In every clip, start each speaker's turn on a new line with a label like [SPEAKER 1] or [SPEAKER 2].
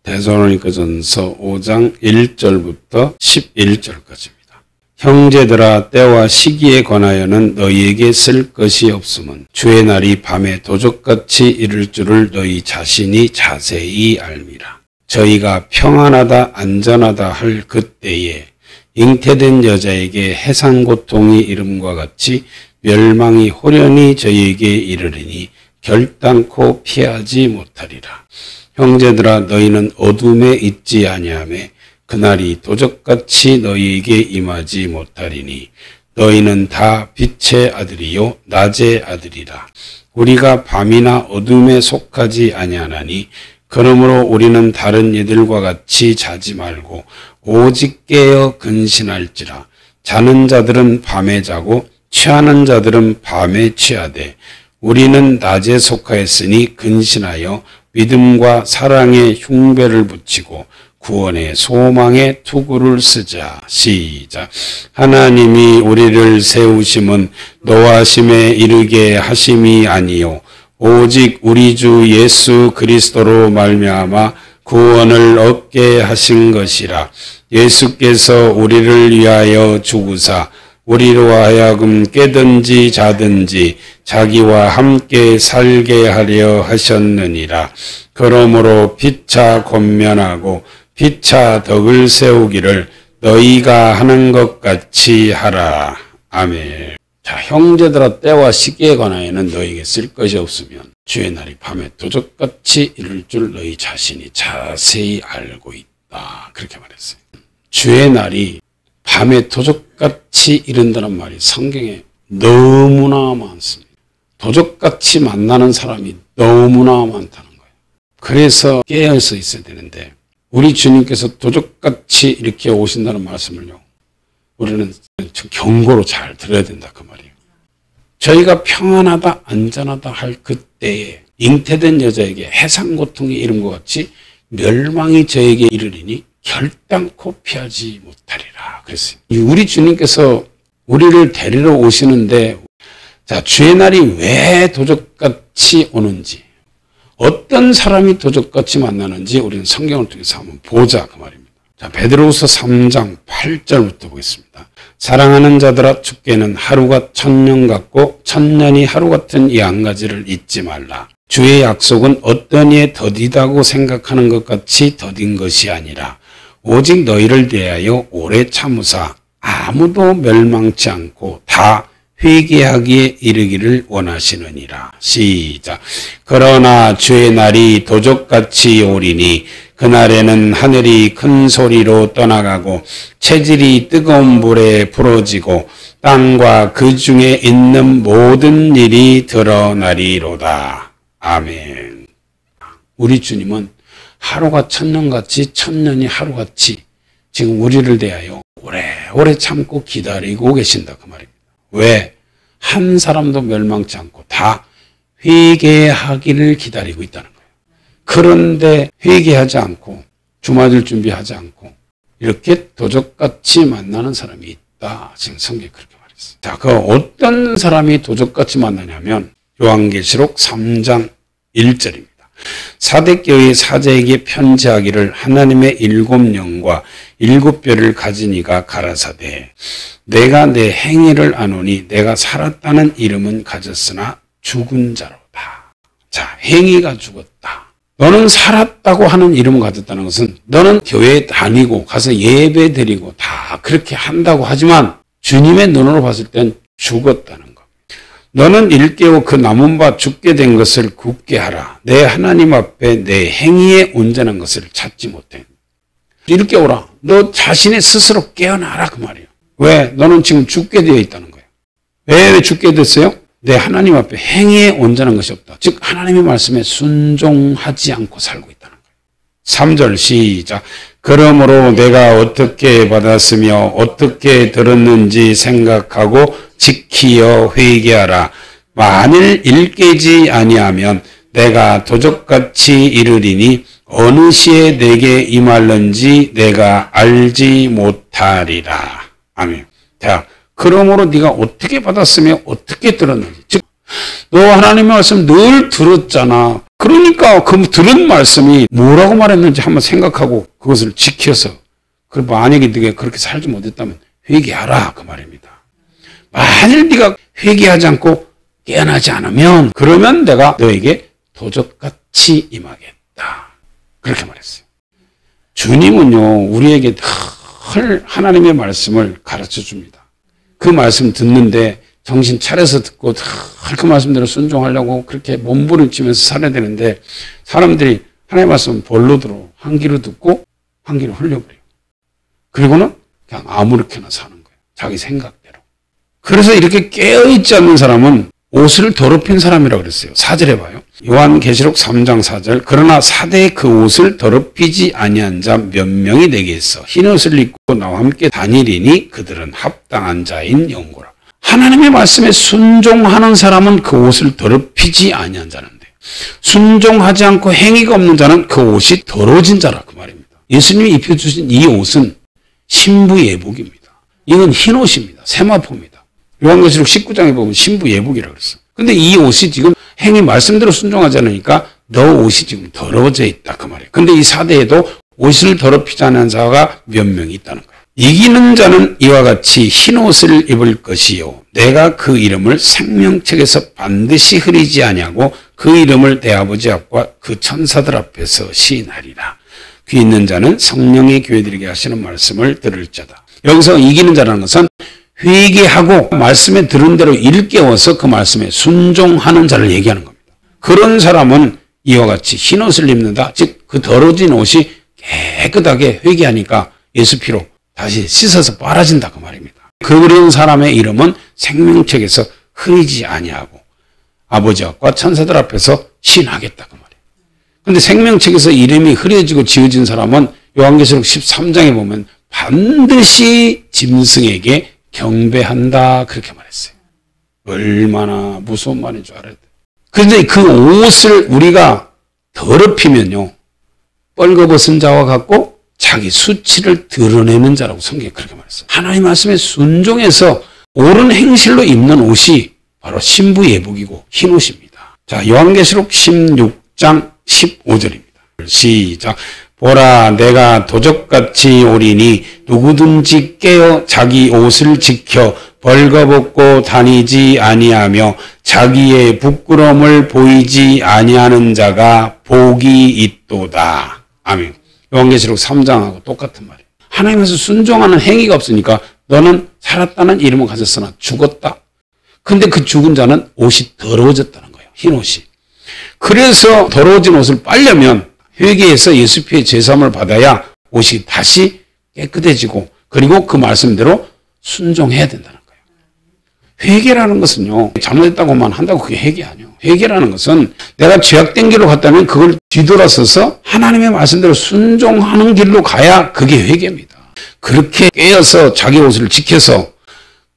[SPEAKER 1] 데살로니가전서 5장 1절부터 11절까지입니다. 형제들아, 때와 시기에 관하여는 너희에게 쓸 것이 없음은 주의 날이 밤에 도적같이 이를 줄을 너희 자신이 자세히 알미라. 저희가 평안하다 안전하다 할 그때에 잉태된 여자에게 해산고통이 이름과 같이 멸망이 호련히 저희에게 이르리니 결단코 피하지 못하리라. 형제들아, 너희는 어둠에 있지 아니하매 그날이 도적같이 너희에게 임하지 못하리니 너희는 다 빛의 아들이요 낮의 아들이라. 우리가 밤이나 어둠에 속하지 아니하나니 그러므로 우리는 다른 이들과 같이 자지 말고 오직 깨어 근신할지라. 자는 자들은 밤에 자고 취하는 자들은 밤에 취하되 우리는 낮에 속하였으니 근신하여 믿음과 사랑의 흉배를 붙이고 구원의 소망의 투구를 쓰자. 시작. 하나님이 우리를 세우심은 노하심에 이르게 하심이 아니요 오직 우리 주 예수 그리스도로 말미암아 구원을 얻게 하신 것이라. 예수께서 우리를 위하여 죽으사 우리로 하여금 깨든지 자든지 자기와 함께 살게 하려 하셨느니라. 그러므로 피차 권면하고 피차 덕을 세우기를 너희가 하는 것 같이 하라. 아멘. 자, 형제들아, 때와 시기에 관하여는 너희에게 쓸 것이 없으면 주의 날이 밤에 도적같이 이를 줄 너희 자신이 자세히 알고 있다. 그렇게 말했어요. 주의 날이 밤에 도적같이 이른다는 말이 성경에 너무나 많습니다. 도적같이 만나는 사람이 너무나 많다는 거예요. 그래서 깨어서 있어야 되는데 우리 주님께서 도적같이 이렇게 오신다는 말씀을요, 우리는 경고로 잘 들어야 된다 그 말이에요. 저희가 평안하다 안전하다 할 그때에 잉태된 여자에게 해산고통이 이름과 같이 멸망이 저에게 이르리니 결단코 피하지 못하리라 그랬어요. 우리 주님께서 우리를 데리러 오시는데, 자, 주의 날이 왜 도적같이 오는지, 어떤 사람이 도적같이 만나는지 우리는 성경을 통해서 한번 보자 그 말입니다. 자, 베드로후서 3장 8절부터 보겠습니다. 사랑하는 자들아, 주께는 하루가 천년 같고 천년이 하루 같은 이 한 가지를 잊지 말라. 주의 약속은 어떤 이에 더디다고 생각하는 것 같이 더딘 것이 아니라 오직 너희를 대하여 오래 참으사 아무도 멸망치 않고 다 회개하기에 이르기를 원하시느니라. 시작. 그러나 주의 날이 도적같이 오리니 그날에는 하늘이 큰 소리로 떠나가고 체질이 뜨거운 물에 부러지고 땅과 그 중에 있는 모든 일이 드러나리로다. 아멘. 우리 주님은 하루가 천년같이 천년이 하루같이 지금 우리를 대하여 오래 참고 기다리고 계신다 그 말입니다. 왜? 한 사람도 멸망치 않고 다 회개하기를 기다리고 있다는 거예요. 그런데 회개하지 않고 주맞을 준비하지 않고 이렇게 도적같이 만나는 사람이 있다. 지금 성경에 그렇게 말했어요. 자, 그 어떤 사람이 도적같이 만나냐면 요한계시록 3장 1절입니다. 사대교회 사자에게 편지하기를 하나님의 7영과 7뼈를 가진 이가 가라사대 내가 내 행위를 아노니 내가 살았다는 이름은 가졌으나 죽은 자로다. 자, 행위가 죽었다. 너는 살았다고 하는 이름을 가졌다는 것은 너는 교회에 다니고 가서 예배 드리고 다 그렇게 한다고 하지만 주님의 눈으로 봤을 땐 죽었다는 것. 너는 일깨워 그 남은 바 죽게 된 것을 굳게 하라. 내 하나님 앞에 내 행위에 온전한 것을 찾지 못해. 일깨워라. 너 자신의 스스로 깨어나라 그 말이에요. 왜? 너는 지금 죽게 되어 있다는 거예요. 왜 죽게 됐어요? 내 하나님 앞에 행위에 온전한 것이 없다. 즉 하나님의 말씀에 순종하지 않고 살고 있다는 거예요. 3절 시작. 그러므로 내가 어떻게 받았으며 어떻게 들었는지 생각하고 지키어 회개하라. 만일 일깨지 아니하면 내가 도적같이 이르리니 어느 시에 내게 임할는지 내가 알지 못하리라. 아멘. 자, 그러므로 네가 어떻게 받았으며 어떻게 들었는지, 즉 너 하나님의 말씀 늘 들었잖아. 그러니까 그 들은 말씀이 뭐라고 말했는지 한번 생각하고 그것을 지켜서 그리고 만약에 네가 그렇게 살지 못했다면 회개하라 그 말입니다. 만일 네가 회개하지 않고 깨어나지 않으면 그러면 내가 너에게 도적같이 임하겠다. 그렇게 말했어요. 주님은요 우리에게 늘 하나님의 말씀을 가르쳐 줍니다. 그 말씀 듣는데 정신 차려서 듣고 늘 그 말씀대로 순종하려고 그렇게 몸부림치면서 살아야 되는데 사람들이 하나님의 말씀 볼로 들어 한 귀로 듣고 한 귀로 흘려버려요. 그리고는 그냥 아무렇게나 사는 거예요. 자기 생각대로. 그래서 이렇게 깨어있지 않는 사람은 옷을 더럽힌 사람이라고 그랬어요. 4절에 봐요. 요한계시록 3장 4절 그러나 사대에 그 옷을 더럽히지 아니한 자 몇 명이 내게 있어 흰 옷을 입고 나와 함께 다니리니 그들은 합당한 자인 영고라. 하나님의 말씀에 순종하는 사람은 그 옷을 더럽히지 아니한 자는데 순종하지 않고 행위가 없는 자는 그 옷이 더러워진 자라 그 말입니다. 예수님이 입혀주신 이 옷은 신부 예복입니다. 이건 흰 옷입니다. 세마포입니다. 요한계시록 19장에 보면 신부 예복이라고 그랬어요. 근데 이 옷이 지금 행위 말씀대로 순종하지 않으니까 너 옷이 지금 더러워져 있다 그 말이에요. 근데 이 사대에도 옷을 더럽히지 않은 자가 몇 명이 있다는 거예요. 이기는 자는 이와 같이 흰 옷을 입을 것이요 내가 그 이름을 생명책에서 반드시 흐리지 아니하고 그 이름을 내 아버지 앞과 그 천사들 앞에서 시인하리라. 귀 있는 자는 성령의 교회들에게 하시는 말씀을 들을 자다. 여기서 이기는 자라는 것은 회개하고 말씀에 들은 대로 일깨워서 그 말씀에 순종하는 자를 얘기하는 겁니다. 그런 사람은 이와 같이 흰 옷을 입는다. 즉 그 더러워진 옷이 깨끗하게 회개하니까 예수 피로 다시 씻어서 빨아진다 그 말입니다. 그런 사람의 이름은 생명책에서 흐리지 아니하고 아버지 앞과 천사들 앞에서 시인하겠다 그 말이에요. 그런데 생명책에서 이름이 흐려지고 지어진 사람은 요한계시록 13장에 보면 반드시 짐승에게 경배한다 그렇게 말했어요. 얼마나 무서운 말인 줄 알아야 돼요. 그런데 그 옷을 우리가 더럽히면요 뻘거벗은 자와 같고 자기 수치를 드러내는 자라고 성경에 그렇게 말했어요. 하나님 말씀에 순종해서 옳은 행실로 입는 옷이 바로 신부 예복이고 흰 옷입니다. 자, 요한계시록 16장 15절입니다. 시작. 보라 내가 도적같이 오리니 누구든지 깨어 자기 옷을 지켜 벌거벗고 다니지 아니하며 자기의 부끄러움을 보이지 아니하는 자가 복이 있도다. 아멘. 요한계시록 3장하고 똑같은 말이에요. 하나님께서 순종하는 행위가 없으니까 너는 살았다는 이름을 가졌으나 죽었다. 근데 그 죽은 자는 옷이 더러워졌다는 거예요. 흰 옷이. 그래서 더러워진 옷을 빨려면 회개해서 예수 피의 제사함을 받아야 옷이 다시 깨끗해지고 그리고 그 말씀대로 순종해야 된다는 거예요. 회개라는 것은요. 잘못했다고만 한다고 그게 회개 아니에요. 회개라는 것은 내가 죄악된 길로 갔다면 그걸 뒤돌아서서 하나님의 말씀대로 순종하는 길로 가야 그게 회개입니다. 그렇게 깨어서 자기 옷을 지켜서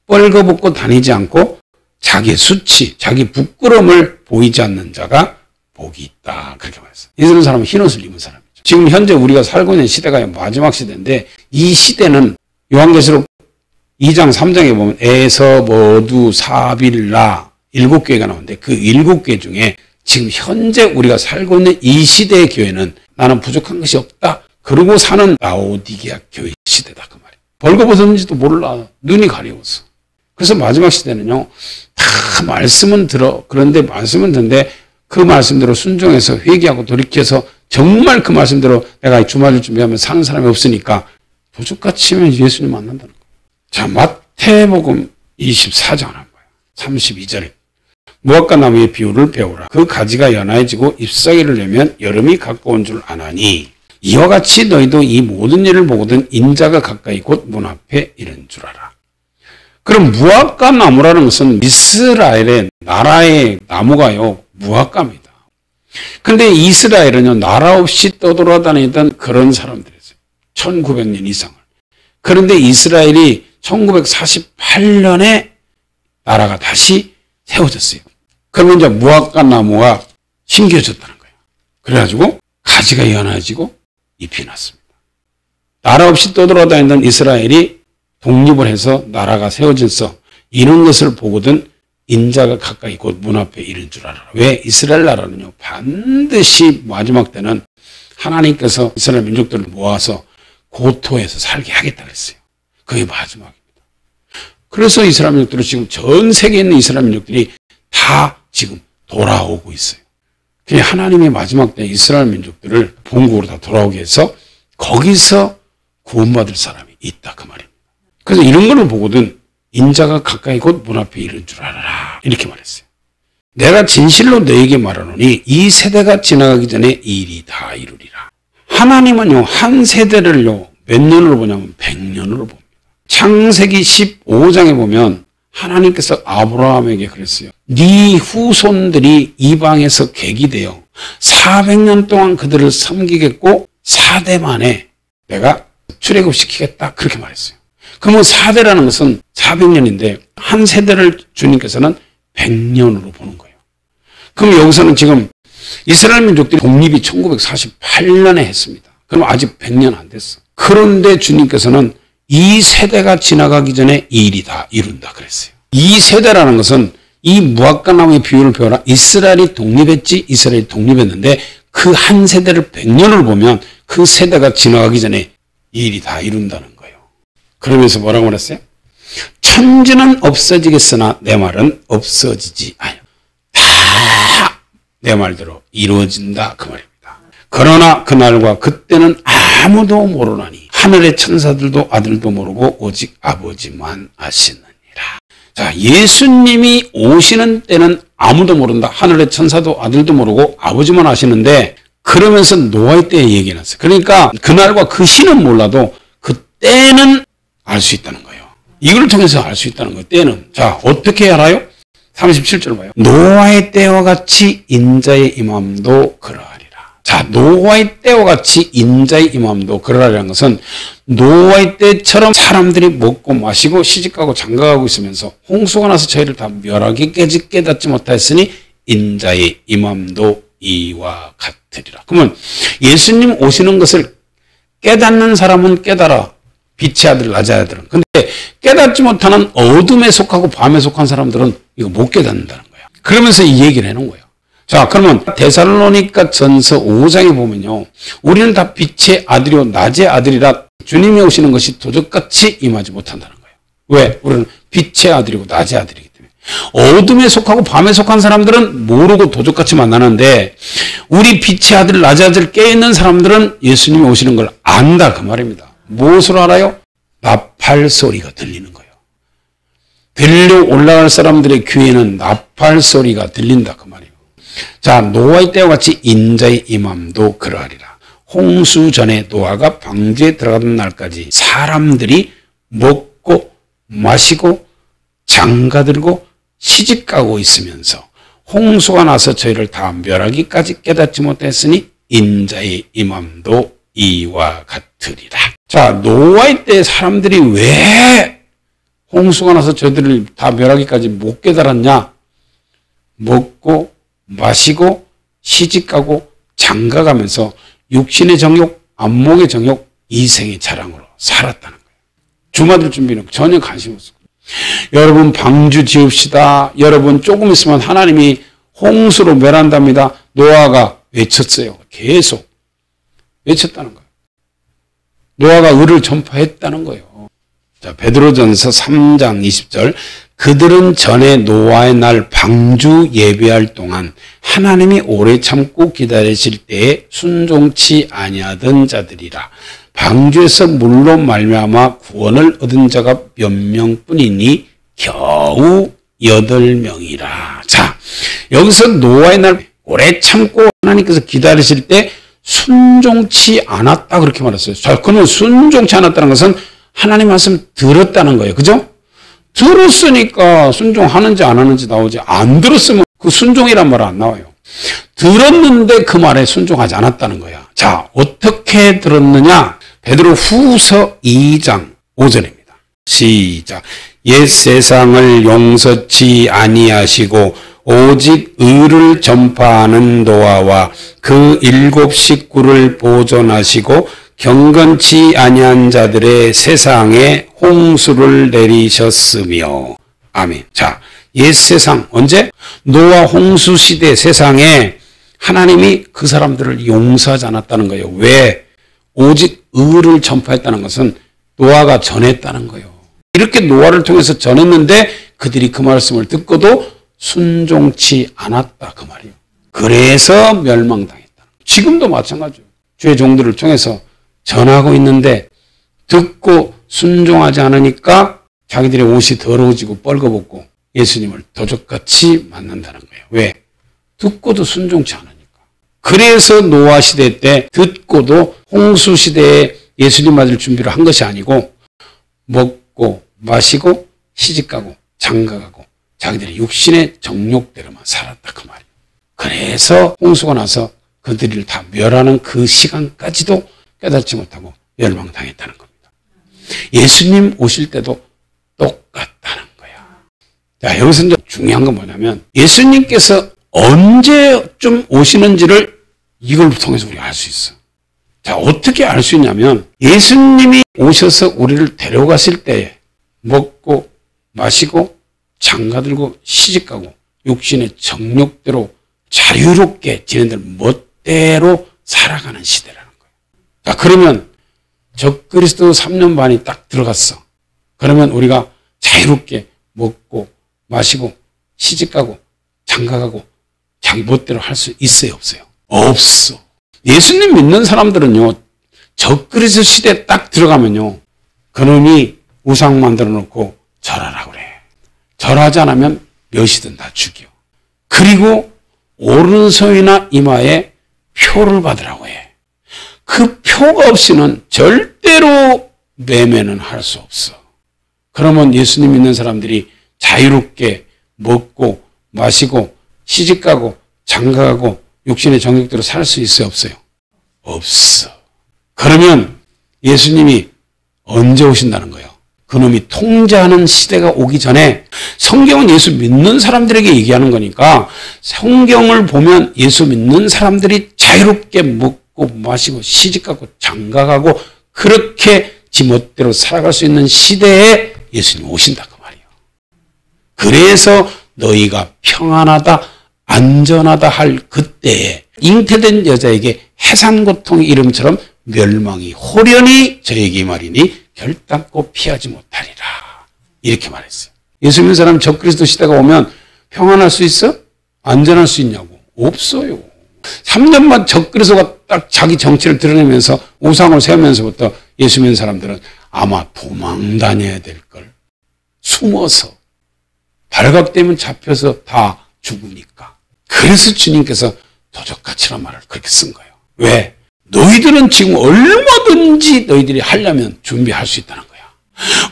[SPEAKER 1] 뻘거벗고 다니지 않고 자기의 수치, 자기 부끄러움을 보이지 않는 자가 복이 있다. 그렇게 말했어요. 이런 사람은 흰 옷을 입은 사람이죠. 지금 현재 우리가 살고 있는 시대가 마지막 시대인데 이 시대는 요한계시록 2장 3장에 보면 에서 모두 사빌라 7교회가 나오는데 그 7교회 중에 지금 현재 우리가 살고 있는 이 시대의 교회는 나는 부족한 것이 없다. 그러고 사는 라오디게아 교회 시대다. 그 말이에요. 벌거벗었는지도 몰라. 눈이 가려워서. 그래서 마지막 시대는요. 다 말씀은 들어. 그런데 말씀은 듣는데 그 말씀대로 순종해서 회개하고 돌이켜서 정말 그 말씀대로 내가 주말을 준비하면 사는 사람이 없으니까 도적같이 하면 예수님 만난다는 거예요. 자, 마태복음 24장 한번 봐요. 32절에 무화과 나무의 비유를 배우라. 그 가지가 연하해지고 잎사귀를 내면 여름이 가까운 줄 아나니 이와 같이 너희도 이 모든 일을 보거든 인자가 가까이 곧 문 앞에 이른 줄 알아. 그럼 무화과 나무라는 것은 이스라엘의 나라의 나무가요. 무화과입니다. 그런데 이스라엘은요. 나라 없이 떠돌아다니던 그런 사람들이었어요. 1900년 이상을. 그런데 이스라엘이 1948년에 나라가 다시 세워졌어요. 그러면 이제 무화과 나무가 심겨졌다는 거예요. 그래가지고 가지가 연해지고 잎이 났습니다. 나라 없이 떠돌아다니던 이스라엘이 독립을 해서 나라가 세워져서 이런 것을 보거든 인자가 가까이 곧 문 앞에 이른 줄 알아라. 왜? 이스라엘 나라는요, 반드시 마지막 때는 하나님께서 이스라엘 민족들을 모아서 고토에서 살게 하겠다 그랬어요. 그게 마지막입니다. 그래서 이스라엘 민족들은 지금 전 세계에 있는 이스라엘 민족들이 다 지금 돌아오고 있어요. 그게 하나님의 마지막 때 이스라엘 민족들을 본국으로 다 돌아오게 해서 거기서 구원받을 사람이 있다 그 말입니다. 그래서 이런 거를 보거든 인자가 가까이 곧 문 앞에 이른 줄 알아라 이렇게 말했어요. 내가 진실로 너에게 말하노니 이 세대가 지나가기 전에 이 일이 다 이루리라. 하나님은요 한 세대를요 몇 년으로 보냐면 100년으로 봅니다. 창세기 15장에 보면 하나님께서 아브라함에게 그랬어요. 네 후손들이 이방에서 객이되어 400년 동안 그들을 섬기겠고 4대 만에 내가 출애굽시키겠다 그렇게 말했어요. 그러면 4대라는 것은 400년인데 한 세대를 주님께서는 100년으로 보는 거예요. 그럼 여기서는 지금 이스라엘 민족들이 독립이 1948년에 했습니다. 그럼 아직 100년 안 됐어. 그런데 주님께서는 이 세대가 지나가기 전에 이 일이 다 이룬다 그랬어요. 이 세대라는 것은 이 무화과나무의 비유를 배워라. 이스라엘이 독립했지 이스라엘이 독립했는데 그 한 세대를 100년을 보면 그 세대가 지나가기 전에 이 일이 다 이룬다는 거예요. 그러면서 뭐라고 말했어요? 천지는 없어지겠으나 내 말은 없어지지 않아요. 다 내 말대로 이루어진다 그 말입니다. 그러나 그날과 그때는 아무도 모르나니 하늘의 천사들도 아들도 모르고 오직 아버지만 아시느니라. 자, 예수님이 오시는 때는 아무도 모른다. 하늘의 천사도 아들도 모르고 아버지만 아시는데 그러면서 노아의 때에 얘기해놨어요. 그러니까 그날과 그 시는 몰라도 그때는 알 수 있다는 거예요. 이걸 통해서 알 수 있다는 거예요. 때는. 자, 어떻게 알아요? 37절 봐요. 노아의 때와 같이 인자의 임함도 그러하리라. 자, 노아의 때와 같이 인자의 임함도 그러하리라는 것은 노아의 때처럼 사람들이 먹고 마시고 시집가고 장가가고 있으면서 홍수가 나서 저희를 다 멸하기까지 깨닫지 못하였으니 인자의 임함도 이와 같으리라. 그러면 예수님 오시는 것을 깨닫는 사람은 깨달아. 빛의 아들, 낮의 아들은. 근데 깨닫지 못하는 어둠에 속하고 밤에 속한 사람들은 이거 못 깨닫는다는 거예요. 그러면서 이 얘기를 해놓은 거예요. 자, 그러면 데살로니가 전서 5장에 보면요. 우리는 다 빛의 아들이요 낮의 아들이라 주님이 오시는 것이 도적같이 임하지 못한다는 거예요. 왜? 우리는 빛의 아들이고 낮의 아들이기 때문에. 어둠에 속하고 밤에 속한 사람들은 모르고 도적같이 만나는데 우리 빛의 아들, 낮의 아들 깨있는 사람들은 예수님이 오시는 걸 안다 그 말입니다. 무엇으로 알아요? 나팔 소리가 들리는 거예요. 들려 올라갈 사람들의 귀에는 나팔 소리가 들린다 그 말이에요. 자, 노아의 때와 같이 인자의 임함도 그러하리라. 홍수 전에 노아가 방주에 들어가던 날까지 사람들이 먹고 마시고 장가들고 시집가고 있으면서 홍수가 나서 저희를 다 멸하기까지 깨닫지 못했으니 인자의 임함도 이와 같으리라. 자, 노아의 때 사람들이 왜 홍수가 나서 저들을 다 멸하기까지 못 깨달았냐? 먹고 마시고 시집가고 장가가면서 육신의 정욕, 안목의 정욕, 이생의 자랑으로 살았다는 거예요. 주마들 준비는 전혀 관심 없었고. 여러분 방주 지읍시다. 여러분 조금 있으면 하나님이 홍수로 멸한답니다. 노아가 외쳤어요. 계속 외쳤다는 거예요. 노아가 의를 전파했다는 거예요. 자, 베드로전서 3장 20절. 그들은 전에 노아의 날 방주 예배할 동안 하나님이 오래 참고 기다리실 때에 순종치 아니하던 자들이라. 방주에서 물로 말미암아 구원을 얻은 자가 몇 명뿐이니 겨우 8명이라. 자, 여기서 노아의 날 오래 참고 하나님께서 기다리실 때 순종치 않았다 그렇게 말했어요. 자, 그러면 순종치 않았다는 것은 하나님 말씀 들었다는 거예요. 그죠? 들었으니까 순종하는지 안 하는지 나오지. 안 들었으면 그 순종이란 말 안 나와요. 들었는데 그 말에 순종하지 않았다는 거야. 자, 어떻게 들었느냐? 베드로 후서 2장 5절입니다. 시작. 옛 세상을 용서치 아니하시고 오직 의를 전파하는 노아와 그 7 식구를 보존하시고 경건치 아니한 자들의 세상에 홍수를 내리셨으며. 아멘. 자, 옛 세상, 언제? 노아 홍수 시대 세상에 하나님이 그 사람들을 용서하지 않았다는 거예요. 왜? 오직 의를 전파했다는 것은 노아가 전했다는 거예요. 이렇게 노아를 통해서 전했는데 그들이 그 말씀을 듣고도 순종치 않았다 그 말이에요. 그래서 멸망당했다. 지금도 마찬가지예요. 주의 종들을 통해서 전하고 있는데 듣고 순종하지 않으니까 자기들의 옷이 더러워지고 뻘거벗고 예수님을 도적같이 만난다는 거예요. 왜? 듣고도 순종치 않으니까. 그래서 노아 시대 때 듣고도 홍수 시대에 예수님 맞을 준비를 한 것이 아니고 먹고 마시고 시집가고 장가가고 자기들의 육신의 정욕대로만 살았다 그 말이에요. 그래서 홍수가 나서 그들을 다 멸하는 그 시간까지도 깨닫지 못하고 멸망당했다는 겁니다. 예수님 오실 때도 똑같다는 거야. 자, 여기서 이제 중요한 건 뭐냐면 예수님께서 언제쯤 오시는지를 이걸 통해서 우리가 알 수 있어. 자, 어떻게 알 수 있냐면 예수님이 오셔서 우리를 데려가실 때 먹고 마시고 장가들고 시집가고 육신의 정욕대로 자유롭게 지네들 멋대로 살아가는 시대라는 거예요. 자, 그러면 적그리스도 3년 반이 딱 들어갔어. 그러면 우리가 자유롭게 먹고 마시고 시집가고 장가가고 자기 멋대로 할 수 있어요, 없어요? 없어. 예수님 믿는 사람들은요, 적그리스도 시대에 딱 들어가면요, 그놈이 우상 만들어 놓고 절하라고 그래. 절하지 않으면 몇이든 다 죽여. 그리고 오른손이나 이마에 표를 받으라고 해. 그 표가 없이는 절대로 매매는 할 수 없어. 그러면 예수님 믿는 사람들이 자유롭게 먹고 마시고 시집가고 장가가고 육신의 정욕대로 살 수 있어요, 없어요? 없어. 그러면 예수님이 언제 오신다는 거예요? 그놈이 통제하는 시대가 오기 전에 성경은 예수 믿는 사람들에게 얘기하는 거니까 성경을 보면 예수 믿는 사람들이 자유롭게 먹고 마시고 시집가고 장가가고 그렇게 지멋대로 살아갈 수 있는 시대에 예수님 오신다 그 말이에요. 그래서 너희가 평안하다 안전하다 할 그때에 잉태된 여자에게 해산고통의 이름처럼 멸망이 호련히 저에게 말이니 결단코 피하지 못하리라. 이렇게 말했어요. 예수 믿는 사람 적그리스도 시대가 오면 평안할 수 있어? 안전할 수 있냐고? 없어요. 3년만 적그리스도가 딱 자기 정체를 드러내면서 우상을 세우면서부터 예수 믿는 사람들은 아마 도망 다녀야 될 걸. 숨어서 발각되면 잡혀서 다 죽으니까. 그래서 주님께서 도적같이란 말을 그렇게 쓴 거예요. 왜? 너희들은 지금 얼마든지 너희들이 하려면 준비할 수 있다는 거야.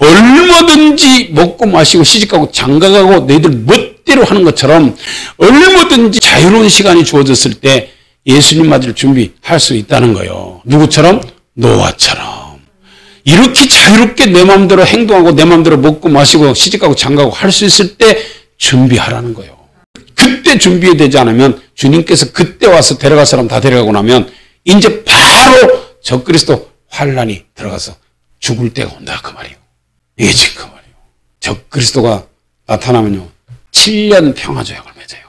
[SPEAKER 1] 얼마든지 먹고 마시고 시집가고 장가가고 너희들 멋대로 하는 것처럼 얼마든지 자유로운 시간이 주어졌을 때 예수님 맞을 준비할 수 있다는 거예요. 누구처럼? 노아처럼. 이렇게 자유롭게 내 마음대로 행동하고 내 마음대로 먹고 마시고 시집가고 장가가고 할 수 있을 때 준비하라는 거예요. 그때 준비되지 않으면 주님께서 그때 와서 데려갈 사람 다 데려가고 나면 이제 바로 적그리스도 환란이 들어가서 죽을 때가 온다 그 말이에요. 이게 지금 그 말이에요. 적그리스도가 나타나면요 7년 평화조약을 맺어요.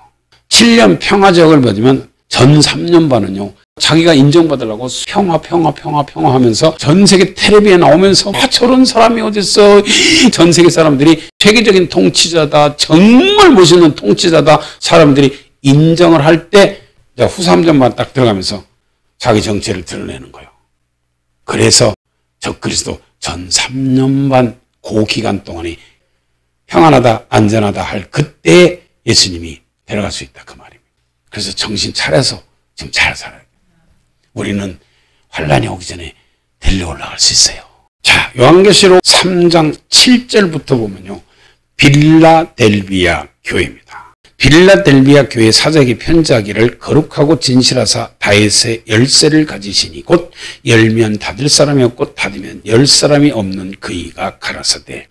[SPEAKER 1] 7년 평화조약을 맺으면 전 3년 반은요 자기가 인정받으려고 평화 하면서 전 세계 텔레비에 나오면서 저런 사람이 어딨어. 전 세계 사람들이 세계적인 통치자다. 정말 멋있는 통치자다. 사람들이 인정을 할 때 후 3년만 딱 들어가면서 자기 정체를 드러내는 거예요. 그래서 적그리스도 전 3년 반 그 기간 동안이 평안하다 안전하다 할 그때 예수님이 데려갈 수 있다 그 말입니다. 그래서 정신 차려서 지금 잘 살아야 돼요. 우리는 환란이 오기 전에 데리러 올라갈 수 있어요. 자, 요한계시록 3장 7절부터 보면요. 빌라델비아 교회입니다. 빌라델비아 교회 사자에게 편지하기를 거룩하고 진실하사 다윗의 열쇠를 가지시니 곧 열면 닫을 사람이 없고 닫으면 열 사람이 없는 그이가 가라사대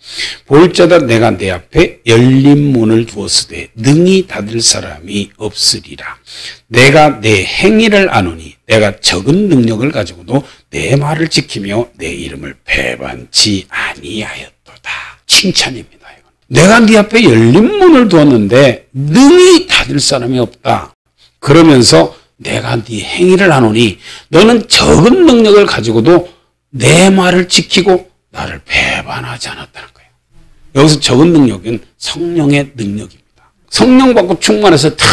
[SPEAKER 1] 볼자다 내가 내 앞에 열린 문을 두었으되 능히 닫을 사람이 없으리라. 내가 내 행위를 아노니 내가 적은 능력을 가지고도 내 말을 지키며 내 이름을 배반치 아니하였도다. 칭찬입니다. 내가 네 앞에 열린 문을 두었는데 능히 닫을 사람이 없다. 그러면서 내가 네 행위를 하노니 너는 적은 능력을 가지고도 내 말을 지키고 나를 배반하지 않았다는 거예요. 여기서 적은 능력은 성령의 능력입니다. 성령 받고 충만해서 다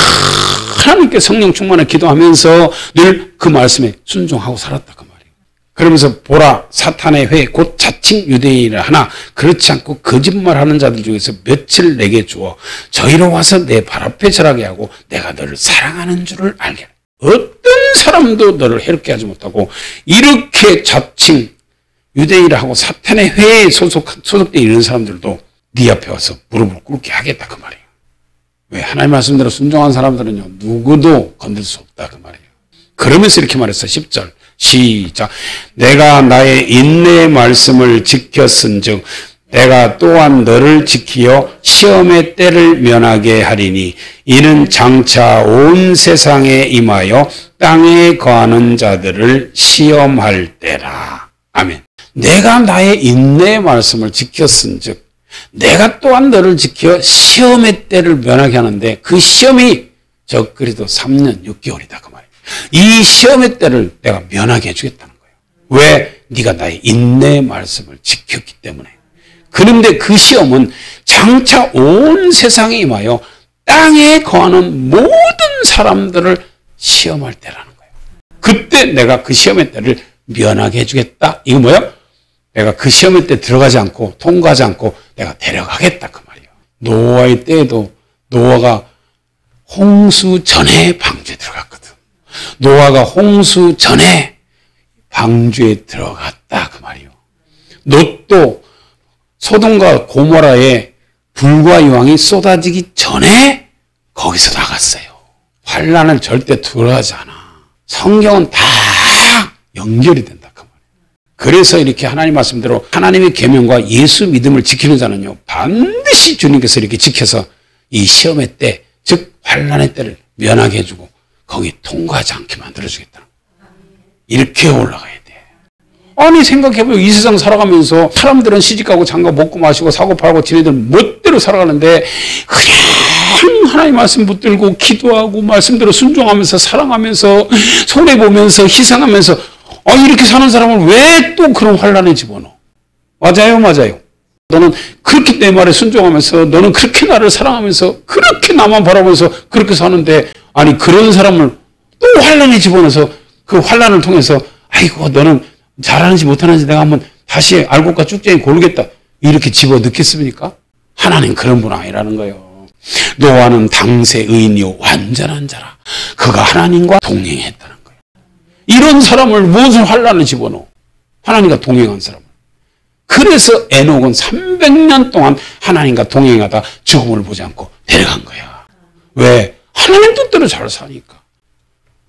[SPEAKER 1] 하나님께 성령 충만을 기도하면서 늘 그 말씀에 순종하고 살았다 그 말이에요. 그러면서 보라 사탄의 회 곧 자칭 유대인이라 하나 그렇지 않고 거짓말하는 자들 중에서 며칠 내게 주어 저희로 와서 내 발 앞에 절하게 하고 내가 너를 사랑하는 줄을 알게 하라. 어떤 사람도 너를 해롭게 하지 못하고 이렇게 자칭 유대인이라 하고 사탄의 회에 소속되어 있는 사람들도 네 앞에 와서 무릎을 꿇게 하겠다 그 말이에요. 왜? 하나님 말씀대로 순종한 사람들은요 누구도 건들 수 없다 그 말이에요. 그러면서 이렇게 말했어. 10절 시작. 내가 나의 인내의 말씀을 지켰은즉 내가 또한 너를 지키어 시험의 때를 면하게 하리니 이는 장차 온 세상에 임하여 땅에 거하는 자들을 시험할 때라. 아멘. 내가 나의 인내의 말씀을 지켰은즉 내가 또한 너를 지켜 시험의 때를 면하게 하는데 그 시험이 적그리도 3년 6개월이다 그 말이에요. 이 시험의 때를 내가 면하게 해주겠다는 거예요. 왜? 네가 나의 인내의 말씀을 지켰기 때문에. 그런데 그 시험은 장차 온 세상에 임하여 땅에 거하는 모든 사람들을 시험할 때라는 거예요. 그때 내가 그 시험의 때를 면하게 해주겠다. 이거 뭐예요? 내가 그 시험의 때 들어가지 않고 통과하지 않고 내가 데려가겠다 그 말이에요. 노아의 때에도 노아가 홍수 전에 방주에 들어갔거든. 노아가 홍수 전에 방주에 들어갔다 그 말이에요. 롯도 소돔과 고모라에 불과 유황이 쏟아지기 전에 거기서 나갔어요. 환난을 절대 들어가지 않아. 성경은 다 연결이 된다 그 말이에요. 그래서 이렇게 하나님 말씀대로 하나님의 계명과 예수 믿음을 지키는 자는요 반드시 주님께서 이렇게 지켜서 이 시험의 때, 즉 환난의 때를 면하게 해주고 거기 통과하지 않게 만들어주겠다. 이렇게 올라가야 돼. 아니 생각해보면 이 세상 살아가면서 사람들은 시집가고 장가 먹고 마시고 사고 팔고 지네들 멋대로 살아가는데 그냥 하나님 말씀 붙들고 기도하고 말씀대로 순종하면서 사랑하면서 손해보면서 희생하면서 이렇게 사는 사람을 왜 또 그런 환난에 집어넣어? 맞아요, 맞아요. 너는 그렇게 내 말에 순종하면서 너는 그렇게 나를 사랑하면서 그렇게 나만 바라보면서 그렇게 사는데 아니 그런 사람을 또 환난에 집어넣어서 그 환난을 통해서 아이고 너는 잘하는지 못하는지 내가 한번 다시 알곡과 쭉쟁이 고르겠다 이렇게 집어넣겠습니까? 하나님 그런 분 아니라는 거예요. 노아는 당세 의인이요 완전한 자라 그가 하나님과 동행했다는 거예요. 이런 사람을 무슨 환난을 집어넣어? 하나님과 동행한 사람을. 그래서 에녹은 300년 동안 하나님과 동행하다 죽음을 보지 않고 데려간 거야. 왜? 하나님 뜻대로 잘 사니까.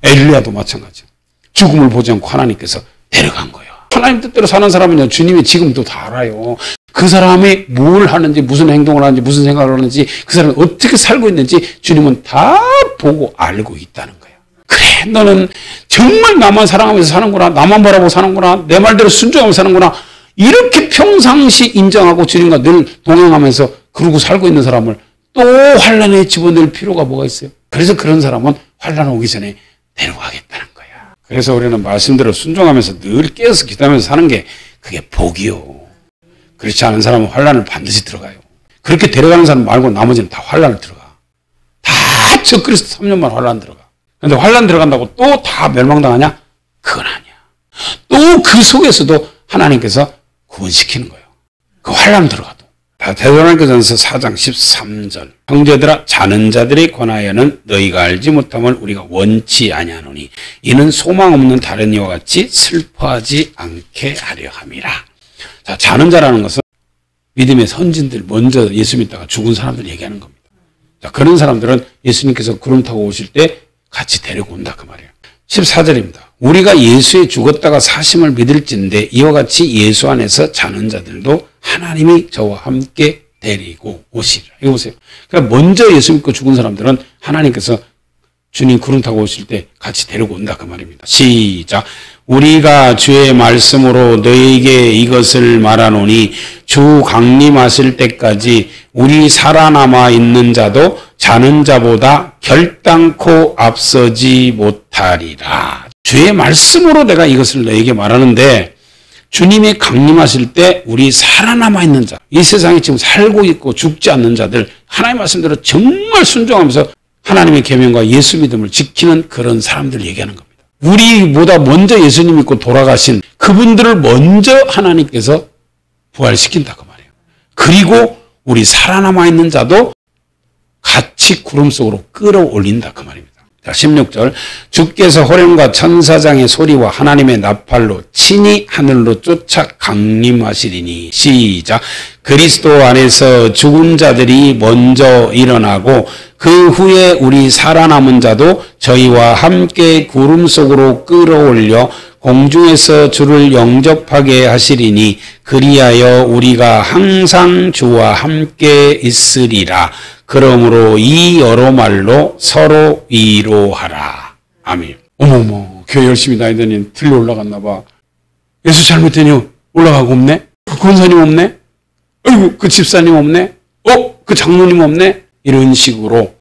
[SPEAKER 1] 엘리야도 마찬가지야. 죽음을 보지 않고 하나님께서 데려간 거야. 하나님 뜻대로 사는 사람은요, 주님이 지금도 다 알아요. 그 사람이 뭘 하는지, 무슨 행동을 하는지, 무슨 생각을 하는지, 그 사람이 어떻게 살고 있는지 주님은 다 보고 알고 있다는 거예요. 그래, 너는 정말 나만 사랑하면서 사는구나, 나만 바라보고 사는구나, 내 말대로 순종하면서 사는구나, 이렇게 평상시 인정하고 주님과 늘 동행하면서 그러고 살고 있는 사람을 또 환난에 집어넣을 필요가 뭐가 있어요? 그래서 그런 사람은 환난 오기 전에 데려가겠다는 거야. 그래서 우리는 말씀대로 순종하면서 늘 깨어서 기도하면서 사는 게 그게 복이요. 그렇지 않은 사람은 환난을 반드시 들어가요. 그렇게 데려가는 사람 말고 나머지는 다 환난을 들어가. 다 적그리스도 3년만 환난 들어가. 그런데 환난 들어간다고 또 다 멸망당하냐? 그건 아니야. 또 그 속에서도 하나님께서 구원시키는 거예요. 그 환난 들어가도. 데살로니가전서 4장 13절 형제들아 자는 자들에 관하여는 너희가 알지 못함을 우리가 원치 아니하노니 이는 소망 없는 다른 이와 같이 슬퍼하지 않게 하려 함이라. 자, 자는 자라는 것은 믿음의 선진들 먼저 예수 믿다가 죽은 사람들 얘기하는 겁니다. 자, 그런 사람들은 예수님께서 구름 타고 오실 때 같이 데리고 온다 그 말이에요. 14절입니다. 우리가 예수에 죽었다가 사심을 믿을진데 이와 같이 예수 안에서 자는 자들도 하나님이 저와 함께 데리고 오시리라. 이거 보세요. 그러니까 먼저 예수 믿고 죽은 사람들은 하나님께서 주님 구름 타고 오실 때 같이 데리고 온다 그 말입니다. 시작. 우리가 주의 말씀으로 너희에게 이것을 말하노니 주 강림하실 때까지 우리 살아남아 있는 자도 자는 자보다 결단코 앞서지 못하리라. 주의 말씀으로 내가 이것을 너희에게 말하는데 주님이 강림하실 때 우리 살아남아 있는 자, 이 세상에 지금 살고 있고 죽지 않는 자들 하나님의 말씀대로 정말 순종하면서 하나님의 계명과 예수 믿음을 지키는 그런 사람들을 얘기하는 겁니다. 우리보다 먼저 예수님 믿고 돌아가신 그분들을 먼저 하나님께서 부활시킨다 그 말이에요. 그리고 우리 살아남아 있는 자도 같이 구름 속으로 끌어올린다 그 말입니다. 자, 16절 주께서 호령과 천사장의 소리와 하나님의 나팔로 친히 하늘로 쫓아 강림하시리니 시작 그리스도 안에서 죽은 자들이 먼저 일어나고 그 후에 우리 살아남은 자도 저희와 함께 구름 속으로 끌어올려 공중에서 주를 영접하게 하시리니 그리하여 우리가 항상 주와 함께 있으리라. 그러므로 이 여러 말로 서로 위로하라. 아멘. 어머머, 교회 열심히 다니더니 들려 올라갔나 봐. 예수 잘못되니 올라가고 없네? 그 권사님 없네? 어이구, 그 집사님 없네? 그 장로님 없네? 이런 식으로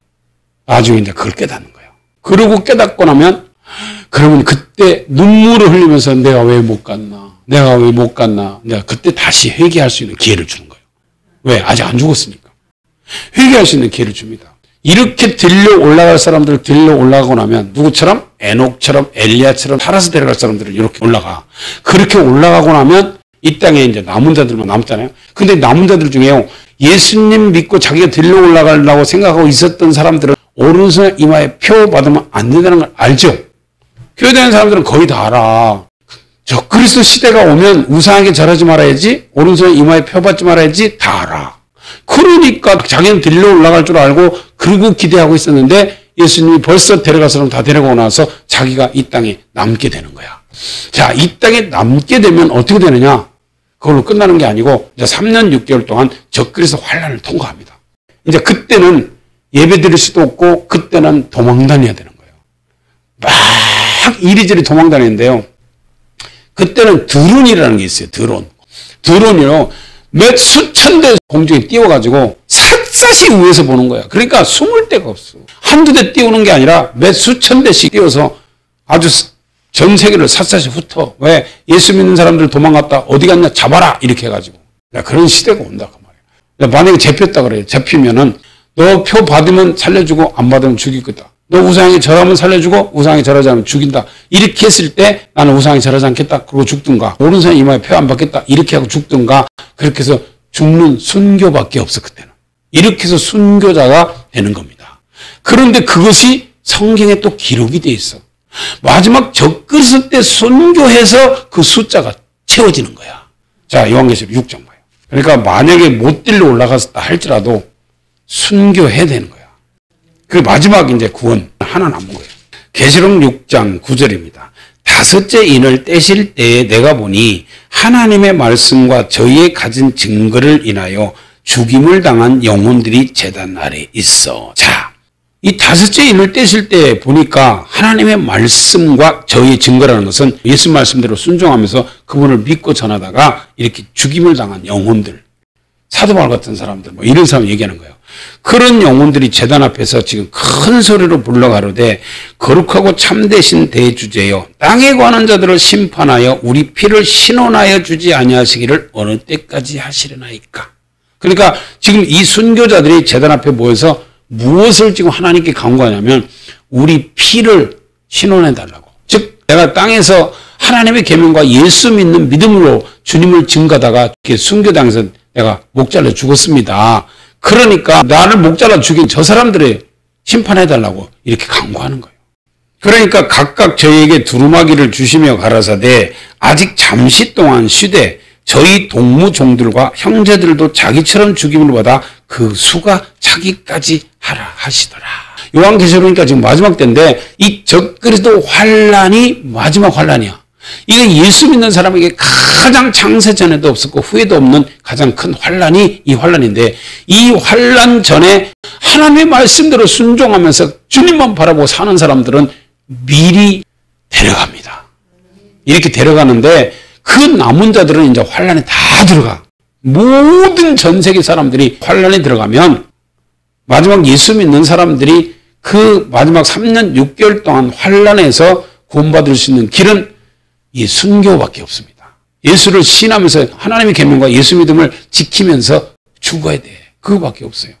[SPEAKER 1] 나중에 이제 그걸 깨닫는 거예요. 그러고 깨닫고 나면 그러면 그때 눈물을 흘리면서 내가 왜 못 갔나? 내가 왜 못 갔나? 내가 그때 다시 회개할 수 있는 기회를 주는 거예요. 왜? 아직 안 죽었으니까. 회개할 수 있는 기회를 줍니다. 이렇게 들려 올라갈 사람들 들려 올라가고 나면 누구처럼? 에녹처럼 엘리야처럼 살아서 데려갈 사람들은 이렇게 올라가. 그렇게 올라가고 나면 이 땅에 이제 남은 자들만 남잖아요. 근데 남은 자들 중에요. 예수님 믿고 자기가 들려 올라가려고 생각하고 있었던 사람들은 오른손 이마에 표 받으면 안 된다는 걸 알죠? 교회 다니는 사람들은 거의 다 알아. 저 그리스도 시대가 오면 우상에게 절하지 말아야지, 오른손 이마에 표 받지 말아야지 다 알아. 그러니까 자기는 들려 올라갈 줄 알고 그리고 기대하고 있었는데 예수님이 벌써 데려갈 사람 다 데려가고 나서 자기가 이 땅에 남게 되는 거야. 자, 이 땅에 남게 되면 어떻게 되느냐? 그걸로 끝나는 게 아니고 이제 3년 6개월 동안 적그리스도 환란을 통과합니다. 이제 그때는 예배 드릴 수도 없고 그때는 도망 다녀야 되는 거예요. 막 이리저리 도망 다니는데요. 그때는 드론이라는 게 있어요. 드론이요. 몇 수천 대 공중에 띄워가지고 샅샅이 위에서 보는 거야. 그러니까 숨을 데가 없어. 한두 대 띄우는 게 아니라 몇 수천 대씩 띄워서 아주 전 세계를 샅샅이 훑어. 왜? 예수 믿는 사람들 도망갔다. 어디 갔냐? 잡아라. 이렇게 해가지고. 그런 시대가 온다. 그 말이야. 만약에 잡혔다 그래요. 잡히면은 너 표 받으면 살려주고 안 받으면 죽일 거다. 너 우상에 절하면 살려주고 우상에 절하지 않으면 죽인다. 이렇게 했을 때 나는 우상에 절하지 않겠다. 그러고 죽든가. 오른손에 이마에 표 안 받겠다. 이렇게 하고 죽든가. 그렇게 해서 죽는 순교밖에 없어 그때는. 이렇게 해서 순교자가 되는 겁니다. 그런데 그것이 성경에 또 기록이 돼 있어. 마지막 적그리스도 때 순교해서 그 숫자가 채워지는 거야. 자, 요한계시록 6장 봐요. 그러니까 만약에 못 들려 올라갔다 할지라도 순교해야 되는 거야. 그 마지막 이제 구원 하나 남은 거예요. 계시록 6장 9절입니다. 다섯째 인을 떼실 때에 내가 보니 하나님의 말씀과 저희의 가진 증거를 인하여 죽임을 당한 영혼들이 제단 아래 있어. 자, 이 다섯째 인을 떼실 때 보니까 하나님의 말씀과 저희의 증거라는 것은 예수 말씀대로 순종하면서 그분을 믿고 전하다가 이렇게 죽임을 당한 영혼들, 사도 바울 같은 사람들, 뭐 이런 사람 얘기하는 거예요. 그런 영혼들이 제단 앞에서 지금 큰 소리로 불러가로되 거룩하고 참되신 대주제여 땅에 관한 자들을 심판하여 우리 피를 신원하여 주지 아니하시기를 어느 때까지 하시려나이까. 그러니까 지금 이 순교자들이 제단 앞에 모여서 무엇을 지금 하나님께 간구하냐면 우리 피를 신원해달라고. 즉 내가 땅에서 하나님의 계명과 예수 믿는 믿음으로 주님을 증거하다가 이렇게 순교당해서 내가 목 잘라 죽었습니다. 그러니까 나를 목 잘라 죽인 저 사람들의 심판해달라고 이렇게 간구하는 거예요. 그러니까 각각 저희에게 두루마기를 주시며 가라사대 아직 잠시 동안 쉬되 저희 동무종들과 형제들도 자기처럼 죽임을 받아 그 수가 차기까지 하라 하시더라. 요한계시록이니까 지금 마지막 때인데 이 적그리스도 환란이 마지막 환란이야. 이게 예수 믿는 사람에게 가장 창세 전에도 없었고 후에도 없는 가장 큰 환란이 이 환란인데 이 환란 전에 하나님의 말씀대로 순종하면서 주님만 바라보고 사는 사람들은 미리 데려갑니다. 이렇게 데려가는데 그 남은 자들은 이제 환란에 다 들어가. 모든 전 세계 사람들이 환란에 들어가면 마지막 예수 믿는 사람들이 그 마지막 3년 6개월 동안 환란에서 구원받을 수 있는 길은 이 순교밖에 없습니다. 예수를 신하면서 하나님의 계명과 예수 믿음을 지키면서 죽어야 돼. 그거밖에 없어요.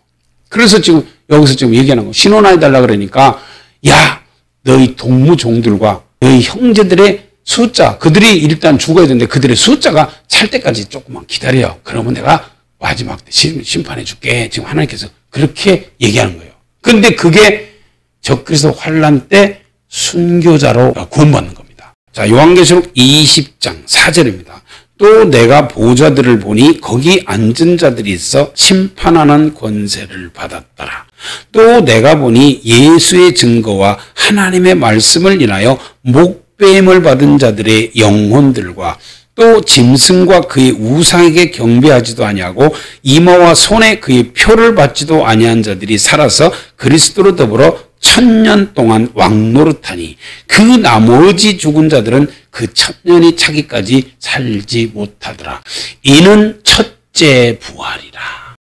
[SPEAKER 1] 그래서 지금 여기서 지금 얘기하는 거, 신원해달라 그러니까 야, 너희 동무종들과 너희 형제들의 숫자, 그들이 일단 죽어야 되는데 그들의 숫자가 찰 때까지 조금만 기다려. 그러면 내가 마지막 때 심판해 줄게. 지금 하나님께서 그렇게 얘기하는 거예요. 근데 그게 적그리스도 환란 때 순교자로 구원받는 겁니다. 자, 요한계시록 20장 4절입니다. 또 내가 보좌들을 보니 거기 앉은 자들이 있어 심판하는 권세를 받았더라. 또 내가 보니 예수의 증거와 하나님의 말씀을 인하여 목배임을 받은 자들의 영혼들과 또 짐승과 그의 우상에게 경배하지도 아니하고 이마와 손에 그의 표를 받지도 아니한 자들이 살아서 그리스도로 더불어 1000년 동안 왕노릇하니 그 나머지 죽은 자들은 그 1000년이 차기까지 살지 못하더라. 이는 첫째 부활이라.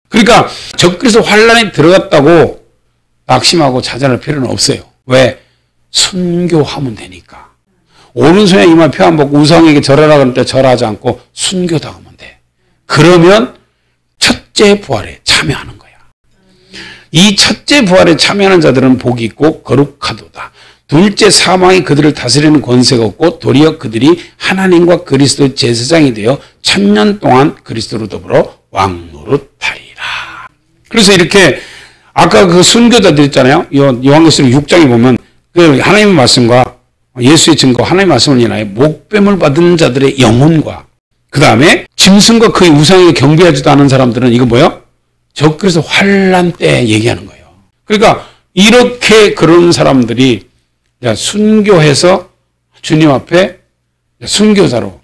[SPEAKER 1] 그러니까 적그리스도 환란에 들어갔다고 낙심하고 자살할 필요는 없어요. 왜? 순교하면 되니까. 오른손에 이마 표 안 받고 우상에게 절하라 그럴 때 절하지 않고 순교당하면 돼. 그러면 첫째 부활에 참여하는 거야. 이 첫째 부활에 참여하는 자들은 복이 있고 거룩하도다. 둘째 사망이 그들을 다스리는 권세가 없고 도리어 그들이 하나님과 그리스도의 제사장이 되어 1000년 동안 그리스도로 더불어 왕노릇하리라. 그래서 이렇게 아까 그 순교자들 있잖아요. 요한계시록 6장에 보면 그 하나님의 말씀과 예수의 증거, 하나님의 말씀을 인하여 목배임을 받은 자들의 영혼과 그 다음에 짐승과 그의 우상에게 경배하지도 않은 사람들은 이거 뭐야? 적그리스도 환란 때 얘기하는 거예요. 그러니까 이렇게 그런 사람들이 순교해서 주님 앞에 순교자로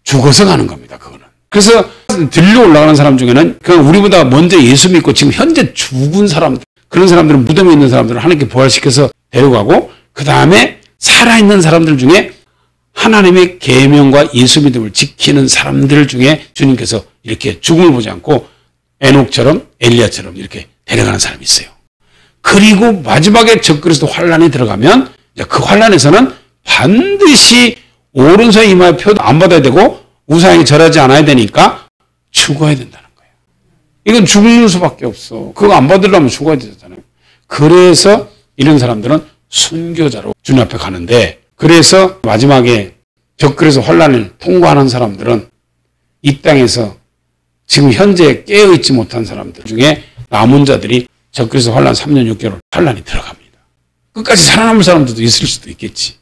[SPEAKER 1] 죽어서 가는 겁니다. 그거는. 그래서 들려 올라가는 사람 중에는 그냥 우리보다 먼저 예수 믿고 지금 현재 죽은 사람들, 그런 사람들은 무덤에 있는 사람들을 하나님께 부활시켜서 데려가고 그 다음에 살아있는 사람들 중에 하나님의 계명과 예수 믿음을 지키는 사람들 중에 주님께서 이렇게 죽음을 보지 않고 에녹처럼 엘리야처럼 이렇게 데려가는 사람이 있어요. 그리고 마지막에 적그리스도 환란에 들어가면 그 환란에서는 반드시 오른손 이마에 표도 안 받아야 되고 우상에게 절하지 않아야 되니까 죽어야 된다는 거예요. 이건 죽는 수밖에 없어. 그거 안 받으려면 죽어야 되잖아요. 그래서 이런 사람들은 순교자로 주님 앞에 가는데, 그래서 마지막에 적그리스도 환란을 통과하는 사람들은 이 땅에서 지금 현재 깨어있지 못한 사람들 중에 남은 자들이 적그리스도 환란 3년 6개월 환란이 들어갑니다. 끝까지 살아남을 사람들도 있을 수도 있겠지.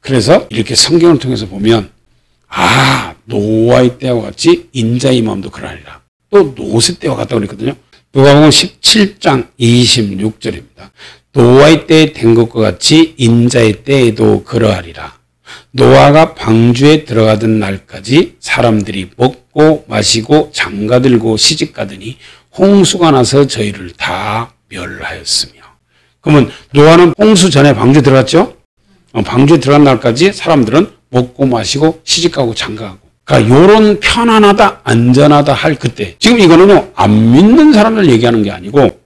[SPEAKER 1] 그래서 이렇게 성경을 통해서 보면 노아의 때와 같이 인자의 마음도 그러하리라. 또 노세 때와 같다고 그랬거든요. 누가복음 17장 26절입니다. 노아의 때에 된 것과 같이 인자의 때에도 그러하리라. 노아가 방주에 들어가던 날까지 사람들이 먹고 마시고 장가들고 시집가더니 홍수가 나서 저희를 다 멸하였으며. 그러면 노아는 홍수 전에 방주에 들어갔죠? 방주에 들어간 날까지 사람들은 먹고 마시고 시집가고 장가가고. 그러니까 요런 편안하다 안전하다 할 그때. 지금 이거는 안 믿는 사람들 얘기하는 게 아니고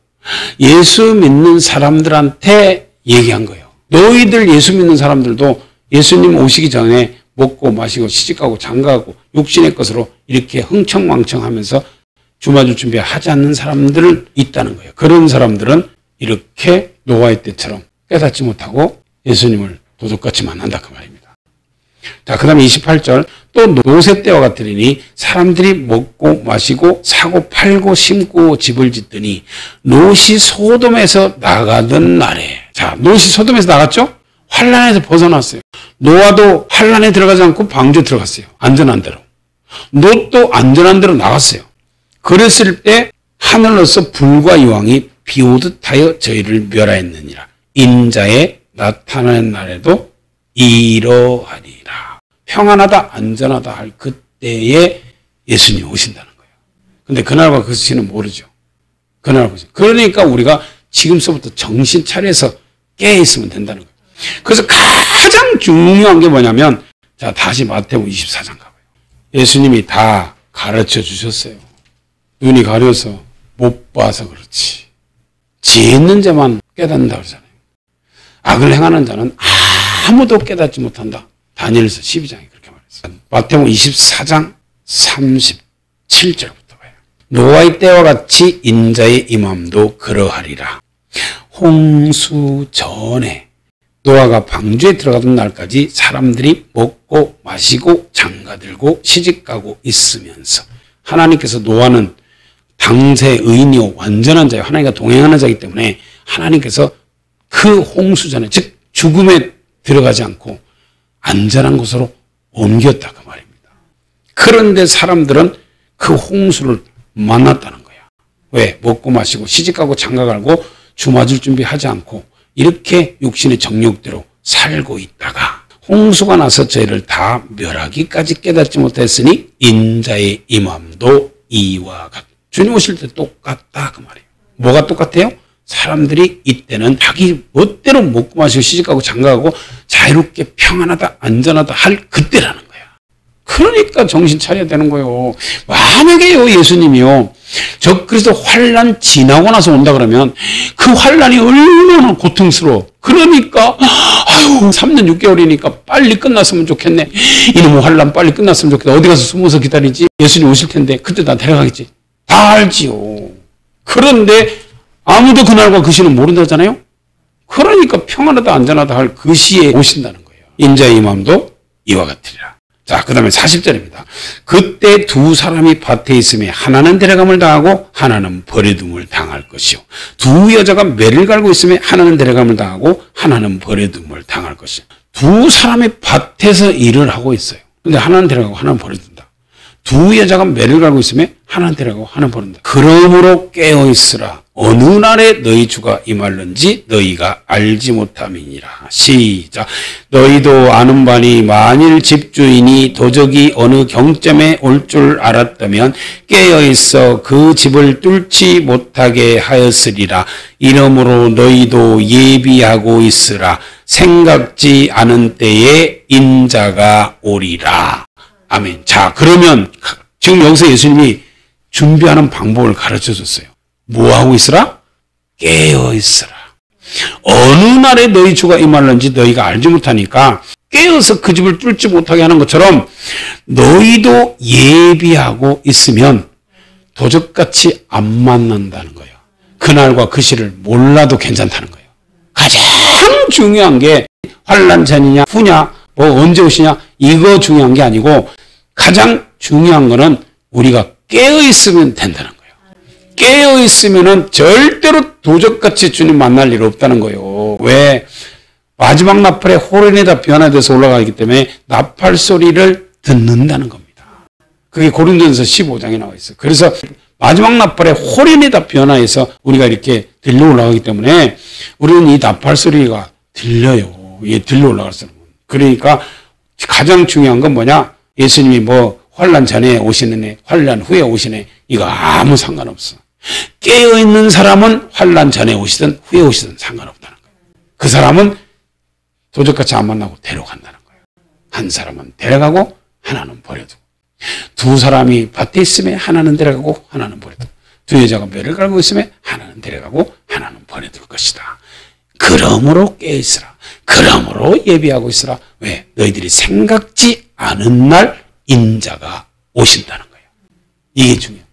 [SPEAKER 1] 예수 믿는 사람들한테 얘기한 거예요. 너희들 예수 믿는 사람들도 예수님 오시기 전에 먹고 마시고 시집가고 장가가고 육신의 것으로 이렇게 흥청망청하면서 주맞을 준비하지 않는 사람들 있다는 거예요. 그런 사람들은 이렇게 노아의 때처럼 깨닫지 못하고 예수님을 도둑같이 만난다 그 말입니다. 자, 그 다음에 28절. 또 노세 때와 같으리니 사람들이 먹고 마시고 사고 팔고 심고 집을 짓더니 롯이 소돔에서 나가던 날에. 자, 롯이 소돔에서 나갔죠? 환란에서 벗어났어요. 노아도 환란에 들어가지 않고 방주에 들어갔어요. 안전한 대로. 롯도 안전한 대로 나갔어요. 그랬을 때 하늘로서 불과 여왕이 비오듯 하여 저희를 멸하였느니라. 인자의 나타나는 날에도 이러하리라. 평안하다 안전하다 할 그때에 예수님이 오신다는 거예요. 근데 그날과 그 시는 모르죠. 그날과 그 시. 그러니까 우리가 지금서부터 정신 차려서 깨어 있으면 된다는 거예요. 그래서 가장 중요한 게 뭐냐면 자, 다시 마태복음 24장 가봐요. 예수님이 다 가르쳐 주셨어요. 눈이 가려서 못 봐서 그렇지. 지혜 있는 자만 깨닫는다 그러잖아요. 악을 행하는 자는 아무도 깨닫지 못한다. 다니엘서 12장에 그렇게 말했어요. 마태복음 24장 37절부터 봐요. 노아의 때와 같이 인자의 임함도 그러하리라. 홍수 전에 노아가 방주에 들어가던 날까지 사람들이 먹고 마시고 장가들고 시집가고 있으면서 하나님께서 노아는 당세 의인이요 완전한 자요 하나님과 동행하는 자이기 때문에 하나님께서 그 홍수 전에 즉 죽음에 들어가지 않고 안전한 곳으로 옮겼다 그 말입니다. 그런데 사람들은 그 홍수를 만났다는 거야. 왜? 먹고 마시고 시집가고 장가가고 주 맞을 준비하지 않고 이렇게 육신의 정욕대로 살고 있다가 홍수가 나서 저희를 다 멸하기까지 깨닫지 못했으니 인자의 임함도 이와 같다. 주님 오실 때 똑같다 그 말이에요. 뭐가 똑같아요? 사람들이 이때는 자기 멋대로 먹고 마시고 시집가고 장가가고 자유롭게 평안하다 안전하다 할 그때라는 거야. 그러니까 정신 차려야 되는 거예요. 만약에요 예수님이요 그래서 환난 지나고 나서 온다 그러면 그 환난이 얼마나 고통스러워. 그러니까 3년 6개월이니까 빨리 끝났으면 좋겠네. 이놈의 환난 빨리 끝났으면 좋겠다. 어디 가서 숨어서 기다리지? 예수님 오실 텐데 그때 나 데려가겠지. 다 알지요. 그런데 아무도 그날과 그 시는 모른다잖아요. 그러니까 평안하다 안전하다 할 그 시에 오신다는 거예요. 인자의 임함도 이와 같으리라. 자, 그 다음에 40절입니다. 그때 두 사람이 밭에 있음에 하나는 데려감을 당하고 하나는 버려둠을 당할 것이요. 두 여자가 매를 갈고 있음에 하나는 데려감을 당하고 하나는 버려둠을 당할 것이요. 두 사람이 밭에서 일을 하고 있어요. 근데 하나는 데려가고 하나는 버려둔다. 두 여자가 매를 갈고 있음에 하나는 데려가고 하나는 버린다. 그러므로 깨어있으라. 어느 날에 너희 주가 임할는지 너희가 알지 못함이니라. 시작. 너희도 아는 바니 만일 집주인이 도적이 어느 경점에 올 줄 알았다면 깨어있어 그 집을 뚫지 못하게 하였으리라. 이러므로 너희도 예비하고 있으라. 생각지 않은 때에 인자가 오리라. 아멘. 자, 그러면 지금 여기서 예수님이 준비하는 방법을 가르쳐 줬어요. 뭐 하고 있으라? 깨어 있으라. 어느 날에 너희 주가 임할는지 너희가 알지 못하니까 깨어서 그 집을 뚫지 못하게 하는 것처럼 너희도 예비하고 있으면 도적같이 안 만난다는 거예요. 그날과 그 시를 몰라도 괜찮다는 거예요. 가장 중요한 게 환난 전이냐 후냐 뭐 언제 오시냐 이거 중요한 게 아니고 가장 중요한 거는 우리가 깨어 있으면 된다는 거예요. 깨어 있으면은 절대로 도적같이 주님 만날 일 없다는 거예요. 왜? 마지막 나팔에 호련에다 변화돼서 올라가기 때문에 나팔 소리를 듣는다는 겁니다. 그게 고린도전서 15장에 나와 있어요. 그래서 마지막 나팔에 호련에다 변화해서 우리가 이렇게 들려 올라가기 때문에 우리는 이 나팔 소리가 들려요. 예, 들려 올라갔어요. 그러니까 가장 중요한 건 뭐냐? 예수님이 뭐 환난 전에 오시는 애, 환난 후에 오시네. 이거 아무 상관없어. 깨어있는 사람은 환난 전에 오시든 후에 오시든 상관없다는 거예요. 그 사람은 도적같이 안 만나고 데려간다는 거예요. 한 사람은 데려가고 하나는 버려두고. 두 사람이 밭에 있으면 하나는 데려가고 하나는 버려두고. 두 여자가 멸을 갈고 있으면 하나는 데려가고 하나는 버려둘 것이다. 그러므로 깨어있으라. 그러므로 예비하고 있으라. 왜? 너희들이 생각지 않은 날 인자가 오신다는 거예요. 이게 중요해요.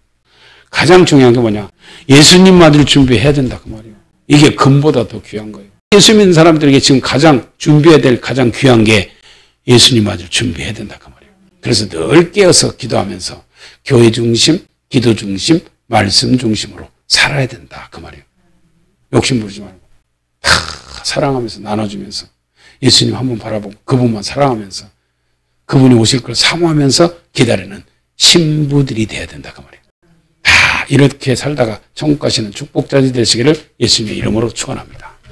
[SPEAKER 1] 가장 중요한 게 뭐냐? 예수님 맞을 준비해야 된다 그 말이에요. 이게 금보다 더 귀한 거예요. 예수 믿는 사람들에게 지금 가장 준비해야 될 가장 귀한 게 예수님 맞을 준비해야 된다 그 말이에요. 그래서 늘 깨어서 기도하면서 교회 중심, 기도 중심, 말씀 중심으로 살아야 된다 그 말이에요. 욕심 부리지 말고 다 사랑하면서 나눠주면서 예수님 한번 바라보고 그분만 사랑하면서 그분이 오실 걸 사모하면서 기다리는 신부들이 돼야 된다 그 말이에요. 다 이렇게 살다가 천국 가시는 축복자들이 되시기를 예수님의 이름으로 축원합니다.